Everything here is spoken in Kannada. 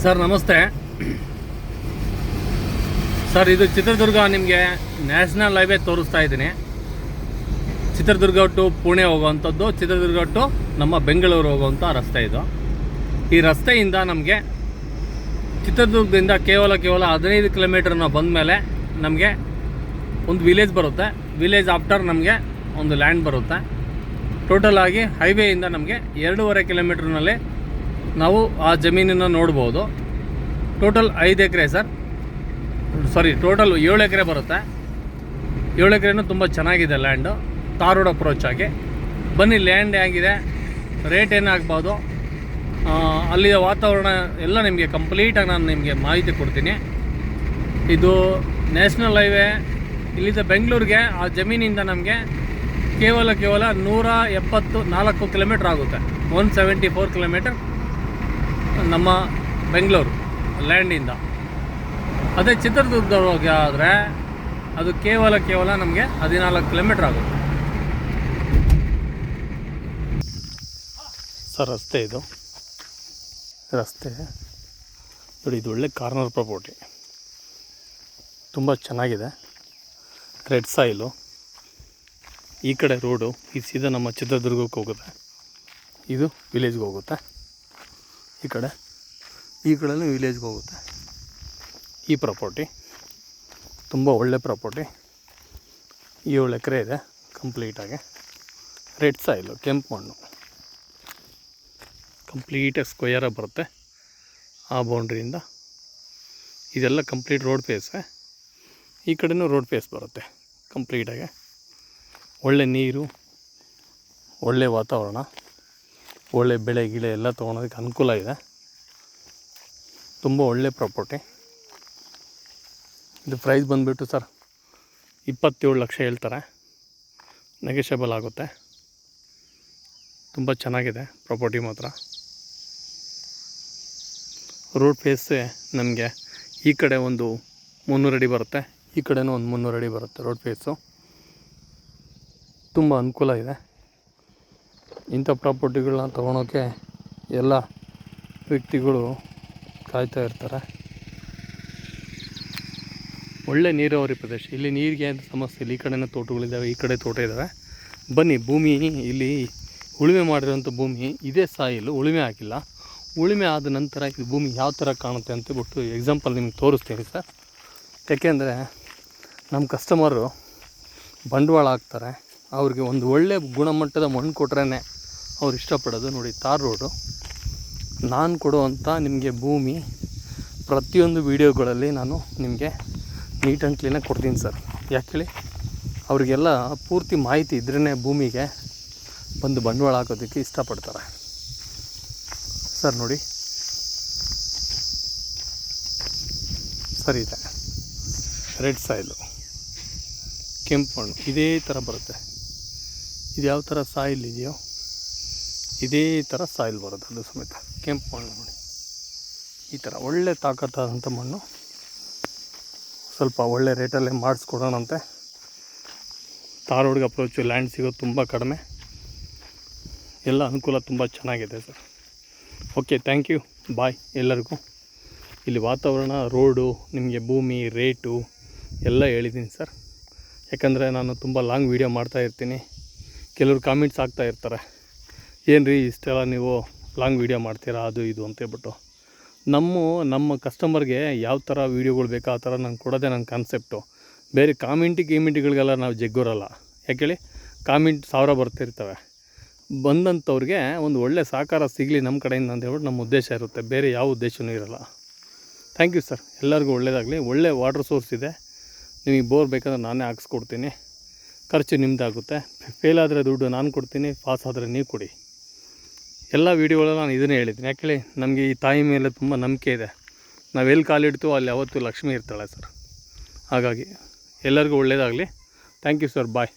ಸರ್ ನಮಸ್ತೆ ಸರ್. ಇದು ಚಿತ್ರದುರ್ಗ ನಿಮಗೆ ನ್ಯಾಷನಲ್ ಹೈವೇ ತೋರಿಸ್ತಾ ಇದ್ದೀನಿ. ಚಿತ್ರದುರ್ಗ ಟು ಪುಣೆ ಹೋಗುವಂಥದ್ದು, ಚಿತ್ರದುರ್ಗ ಟು ನಮ್ಮ ಬೆಂಗಳೂರು ಹೋಗುವಂಥ ರಸ್ತೆ ಇದು. ಈ ರಸ್ತೆಯಿಂದ ನಮಗೆ ಚಿತ್ರದುರ್ಗದಿಂದ ಕೇವಲ 15 ಕಿಲೋಮೀಟ್ರನ್ನ ಬಂದ ಮೇಲೆ ನಮಗೆ ಒಂದು ವಿಲೇಜ್ ಬರುತ್ತೆ. ವಿಲೇಜ್ ಆಫ್ಟರ್ ನಮಗೆ ಒಂದು ಲ್ಯಾಂಡ್ ಬರುತ್ತೆ. ಟೋಟಲ್ ಆಗಿ ಹೈವೇಯಿಂದ ನಮಗೆ 2.5 ಕಿಲೋಮೀಟ್ರ್ನಲ್ಲಿ ನಾವು ಆ ಜಮೀನನ್ನು ನೋಡ್ಬೋದು. ಟೋಟಲ್ 5 ಎಕರೆ ಸರ್, ಟೋಟಲ್ 7 ಎಕರೆ ಬರುತ್ತೆ. 7 ಎಕರೆನೂ ತುಂಬ ಚೆನ್ನಾಗಿದೆ ಲ್ಯಾಂಡು, ತಾರ್ ರೋಡ್ ಅಪ್ರೋಚ್ ಆಗಿ. ಬನ್ನಿ, ಲ್ಯಾಂಡ್ ಹೇಗಿದೆ, ರೇಟ್ ಏನಾಗ್ಬೋದು, ಅಲ್ಲಿಯ ವಾತಾವರಣ ಎಲ್ಲ ನಿಮಗೆ ಕಂಪ್ಲೀಟಾಗಿ ನಾನು ನಿಮಗೆ ಮಾಹಿತಿ ಕೊಡ್ತೀನಿ. ಇದು ನ್ಯಾಷನಲ್ ಹೈವೇ ಇಲ್ಲಿಂದ ಬೆಂಗಳೂರಿಗೆ ಆ ಜಮೀನಿಂದ ನಮಗೆ ಕೇವಲ 174 ಕಿಲೋಮೀಟ್ರ್ ಆಗುತ್ತೆ. 174 ಕಿಲೋಮೀಟರ್ ನಮ್ಮ ಬೆಂಗಳೂರು ಲ್ಯಾಂಡಿಂದ. ಅದೇ ಚಿತ್ರದುರ್ಗದೊಳಗೆ ಆದರೆ ಅದು ಕೇವಲ ನಮಗೆ 14 ಕಿಲೋಮೀಟ್ರ್ ಆಗುತ್ತೆ ಸರ್. ರಸ್ತೆ ನೋಡಿ, ಇದು ಒಳ್ಳೆ ಕಾರ್ನರ್ ಪ್ರಾಪರ್ಟಿ, ತುಂಬ ಚೆನ್ನಾಗಿದೆ. ರೆಡ್ ಸಾಯಿಲು, ಈ ಕಡೆ ರೋಡು ಈ ಸೀದಾ ನಮ್ಮ ಚಿತ್ರದುರ್ಗಕ್ಕೆ ಹೋಗುತ್ತೆ, ಇದು ವಿಲೇಜ್ಗೆ ಹೋಗುತ್ತೆ. ಈ ಕಡೆನೂ ವಿಲೇಜ್ಗೆ ಹೋಗುತ್ತೆ. ಈ ಪ್ರಾಪರ್ಟಿ ತುಂಬ ಒಳ್ಳೆ ಪ್ರಾಪರ್ಟಿ. 7 ಎಕರೆ ಇದೆ ಕಂಪ್ಲೀಟಾಗಿ. ರೆಡ್ ಸಾಯಿಲು, ಕೆಂಪು ಮಣ್ಣು, ಕಂಪ್ಲೀಟಾಗಿ ಸ್ಕ್ವೇರಾಗಿ ಬರುತ್ತೆ. ಆ ಬೌಂಡ್ರಿಯಿಂದ ಇದೆಲ್ಲ ಕಂಪ್ಲೀಟ್ ರೋಡ್ ಫೇಸೇ. ಈ ಕಡೆನೂ ರೋಡ್ ಫೇಸ್ ಬರುತ್ತೆ ಕಂಪ್ಲೀಟಾಗಿ. ಒಳ್ಳೆ ನೀರು, ಒಳ್ಳೆ ವಾತಾವರಣ, ಒಳ್ಳೆ ಬೆಳೆ ಗಿಳೆ ಎಲ್ಲ ತೊಗೊಳೋದಕ್ಕೆ ಅನುಕೂಲ ಇದೆ. ತುಂಬ ಒಳ್ಳೆ ಪ್ರಾಪರ್ಟಿ. ಇದು ಪ್ರೈಸ್ ಬಂದುಬಿಟ್ಟು ಸರ್ 27 ಲಕ್ಷ ಹೇಳ್ತಾರೆ, ನೆಗೋಷಿಯಬಲ್ ಆಗುತ್ತೆ. ತುಂಬ ಚೆನ್ನಾಗಿದೆ ಪ್ರಾಪರ್ಟಿ ಮಾತ್ರ. ರೋಡ್ ಫೇಸೇ ನಮಗೆ ಈ ಕಡೆ ಒಂದು 300 ಅಡಿ ಬರುತ್ತೆ, ಈ ಕಡೆನೂ ಒಂದು 300 ಅಡಿ ಬರುತ್ತೆ. ರೋಡ್ ಫೇಸು ತುಂಬ ಅನುಕೂಲ ಇದೆ. ಇಂಥ ಪ್ರಾಪರ್ಟಿಗಳನ್ನ ತೊಗೊಳೋಕ್ಕೆ ಎಲ್ಲ ವ್ಯಕ್ತಿಗಳು ಕಾಯ್ತಾ ಇರ್ತಾರೆ. ಒಳ್ಳೆ ನೀರಾವರಿ ಪ್ರದೇಶ. ಇಲ್ಲಿ ನೀರಿಗೆ ಅಂತ ಸಮಸ್ಯೆ ಇಲ್ಲ. ಈ ಕಡೆನೂ ತೋಟಗಳಿದ್ದಾವೆ, ಈ ಕಡೆ ತೋಟ ಇದ್ದಾವೆ. ಬನ್ನಿ, ಭೂಮಿ ಇಲ್ಲಿ ಉಳುಮೆ ಮಾಡಿರೋಂಥ ಭೂಮಿ ಇದೇ ಸಾಯಿಲು, ಉಳುಮೆ ಆಗಿಲ್ಲ. ಉಳುಮೆ ಆದ ನಂತರ ಇದು ಭೂಮಿ ಯಾವ ಥರ ಕಾಣುತ್ತೆ ಅಂತೇಳ್ಬಿಟ್ಟು ಎಕ್ಸಾಂಪಲ್ ನಿಮ್ಗೆ ತೋರಿಸ್ತೀನಿ ಸರ್. ಯಾಕೆಂದರೆ ನಮ್ಮ ಕಸ್ಟಮರು ಬಂಡವಾಳ ಹಾಕ್ತಾರೆ, ಅವ್ರಿಗೆ ಒಂದು ಒಳ್ಳೆ ಗುಣಮಟ್ಟದ ಮಣ್ಣು ಕೊಟ್ರೇ ಅವ್ರು ಇಷ್ಟಪಡೋದು. ನೋಡಿ, ತಾರ್ ರೋಡು. ನಾನು ಕೊಡುವಂಥ ನಿಮಗೆ ಭೂಮಿ ಪ್ರತಿಯೊಂದು ವೀಡಿಯೋಗಳಲ್ಲಿ ನಾನು ನಿಮಗೆ ನೀಟ್ ಆ್ಯಂಡ್ ಕ್ಲೀನಾಗಿ ಕೊಡ್ತೀನಿ ಸರ್. ಯಾಕೆ ಹೇಳಿ, ಅವರಿಗೆಲ್ಲ ಪೂರ್ತಿ ಮಾಹಿತಿ ಇದ್ರೇ ಭೂಮಿಗೆ ಬಂದು ಬಂಡವಾಳ ಹಾಕೋದಕ್ಕೆ ಇಷ್ಟಪಡ್ತಾರೆ ಸರ್. ನೋಡಿ ಸರಿ ಇದೆ. ರೆಡ್ ಸಾಯಿಲು, ಕೆಂಪು ಮಣ್ಣು ಇದೇ ಥರ ಬರುತ್ತೆ. ಇದು ಯಾವ ಥರ ಸಾಯಿಲ್ ಇದೆಯೋ ಇದೇ ಥರ ಸಾಯಿಲ್ ಬರುತ್ತೆ ಅದು ಸಮೇತ. ಕೆಂಪು ಮಣ್ಣು ನೋಡಿ, ಈ ಥರ ಒಳ್ಳೆ ತಾಕತ್ತಾದಂಥ ಮಣ್ಣು. ಸ್ವಲ್ಪ ಒಳ್ಳೆ ರೇಟಲ್ಲೇ ಮಾಡಿಸ್ಕೊಡೋಣಂತೆ. ತಾರ್ ರೋಡ್ಗೆ ಅಪ್ರೋಚು, ಲ್ಯಾಂಡ್ ಸಿಗೋದು ತುಂಬ ಕಡಿಮೆ. ಎಲ್ಲ ಅನುಕೂಲ ತುಂಬ ಚೆನ್ನಾಗಿದೆ ಸರ್. ಓಕೆ, ಥ್ಯಾಂಕ್ ಯು, ಬಾಯ್ ಎಲ್ಲರಿಗೂ. ಇಲ್ಲಿ ವಾತಾವರಣ, ರೋಡು, ನಿಮಗೆ ಭೂಮಿ ರೇಟು ಎಲ್ಲ ಹೇಳಿದ್ದೀನಿ ಸರ್. ಯಾಕಂದರೆ ನಾನು ತುಂಬ ಲಾಂಗ್ ವೀಡಿಯೋ ಮಾಡ್ತಾಯಿರ್ತೀನಿ. ಕೆಲವರು ಕಾಮೆಂಟ್ಸ್ ಆಗ್ತಾ ಇರ್ತಾರೆ, ಏನು ರೀ ಇಷ್ಟೆಲ್ಲ ನೀವು ಲಾಂಗ್ ವೀಡಿಯೋ ಮಾಡ್ತೀರಾ ಅದು ಇದು ಅಂತೇಳ್ಬಿಟ್ಟು. ನಮ್ಮ ಕಸ್ಟಮರ್ಗೆ ಯಾವ ಥರ ವೀಡಿಯೋಗಳು ಬೇಕೋ ಆ ಥರ ನಾನು ಕೊಡೋದೇ ನನ್ನ ಕಾನ್ಸೆಪ್ಟು. ಬೇರೆ ಕಾಮೆಂಟ್ಗಳಿಗೆಲ್ಲ ನಾವು ಜಗ್ಗೋರಲ್ಲ. ಯಾಕೇಳಿ, ಕಾಮೆಂಟ್ 1000 ಬರ್ತಿರ್ತವೆ. ಬಂದಂಥವ್ರಿಗೆ ಒಂದು ಒಳ್ಳೆ ಸಹಕಾರ ಸಿಗಲಿ ನಮ್ಮ ಕಡೆಯಿಂದ ಅಂತೇಳ್ಬಿಟ್ಟು ನಮ್ಮ ಉದ್ದೇಶ ಇರುತ್ತೆ, ಬೇರೆ ಯಾವ ಉದ್ದೇಶವೂ ಇರೋಲ್ಲ. Thank you sir. ಎಲ್ಲರಿಗೂ ಒಳ್ಳೆಯದಾಗಲಿ. ಒಳ್ಳೆ ವಾಟರ್ ಸೋರ್ಸ್ ಇದೆ. ನಿಮಗೆ ಬೋರ್ ಬೇಕಾದ್ರೆ ನಾನೇ ಹಾಕ್ಸ್ಕೊಡ್ತೀನಿ. ಖರ್ಚು ನಿಮ್ಮದಾಗುತ್ತೆ. ಫೇಲ್ ಆದರೆ ದುಡ್ಡು ನಾನು ಕೊಡ್ತೀನಿ, ಪಾಸ್ ಆದರೆ ನೀವು ಕೊಡಿ. ಎಲ್ಲ ವೀಡಿಯೋಗಳಲ್ಲೂ ನಾನು ಇದನ್ನೇ ಹೇಳಿದ್ದೀನಿ. ಯಾಕೇಳಿ, ನಮಗೆ ಈ ತಾಯಿ ಮೇಲೆ ತುಂಬ ನಂಬಿಕೆ ಇದೆ. ನಾವೆಲ್ಲಿ ಕಾಲಿಡ್ತೀವೋ ಅಲ್ಲಿ ಯಾವತ್ತೂ ಲಕ್ಷ್ಮಿ ಇರ್ತಾಳೆ ಸರ್. ಹಾಗಾಗಿ ಎಲ್ಲರಿಗೂ ಒಳ್ಳೆಯದಾಗಲಿ. Thank you sir, bye.